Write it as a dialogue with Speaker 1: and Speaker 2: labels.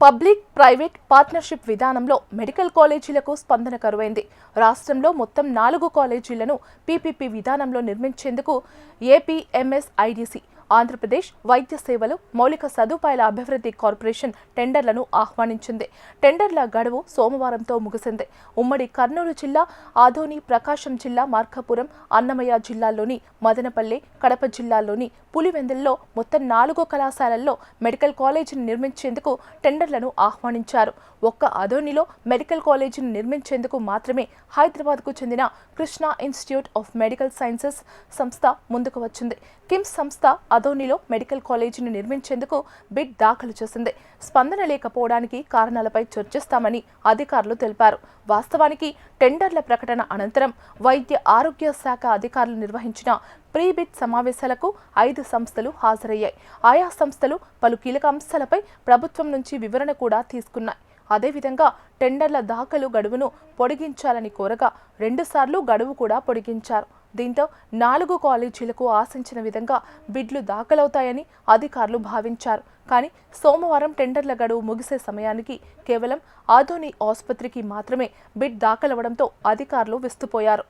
Speaker 1: Public private partnership విధానంలో medical కాలేజీలకు స్పందన కరువైంది. రాష్ట్రంలో మొత్తం 4 కాలేజీలను పీపీపీ విధానంలో నిర్మించేందుకు ఏపీఎంఎస్ఐడిసి ఆంధ్రప్రదేశ్ వైద్య సేవలు మౌలిక సదుపాయాల అభివృద్ధి కార్పొరేషన్ టెండర్లను ఆహ్వానించింది. టెండర్ల గడువు సోమవారంతో ముగిసింది. ఉమ్మడి కర్నూలు జిల్లా, ఆదోని, ప్రకాశం జిల్లా, మార్కాపురం, అన్నమయ్య జిల్లాల్లోని మదనపల్లె, కడప జిల్లాల్లోని పులివెందుల్లో మొత్తం 4 కళాశాలల్లో మెడికల్ కాలేజీని నిర్మించేందుకు టెండర్లను ఆహ్వానించారు. ఒక్క ఆదోనిలో మెడికల్ కాలేజీని నిర్మించేందుకు మాత్రమే హైదరాబాద్కు చెందిన Krishna institute of medical sciences సంస్థ ముందుకు వచ్చింది. కిమ్స్ సంస్థ ఆదోనిలో మెడికల్ కాలేజీని నిర్మించేందుకు బిడ్ దాఖలు చేసింది. స్పందన లేకపోవడానికి కారణాలపై చర్చిస్తామని అధికారులు తెలిపారు. వాస్తవానికి టెండర్ల ప్రకటన అనంతరం వైద్య ఆరోగ్య శాఖ అధికారులు నిర్వహించిన ప్రీ బిడ్ సమావేశాలకు 5 సంస్థలు హాజరయ్యాయి. ఆయా సంస్థలు పలు కీలక అంశాలపై ప్రభుత్వం నుంచి వివరణ కూడా తీసుకున్నాయి. అదేవిధంగా టెండర్ల దాఖలు గడువును పొడిగించాలని కోరగా 2 సార్లు గడువు కూడా పొడిగించారు. దీంతో 4 కాలేజీలకు ఆశించిన విధంగా బిడ్లు దాఖలవుతాయని అధికారులు భావించారు. కానీ సోమవారం టెండర్ల గడువు ముగిసే సమయానికి కేవలం ఆదోని ఆసుపత్రికి మాత్రమే బిడ్ దాఖలవడంతో అధికారులు విస్తుపోయారు.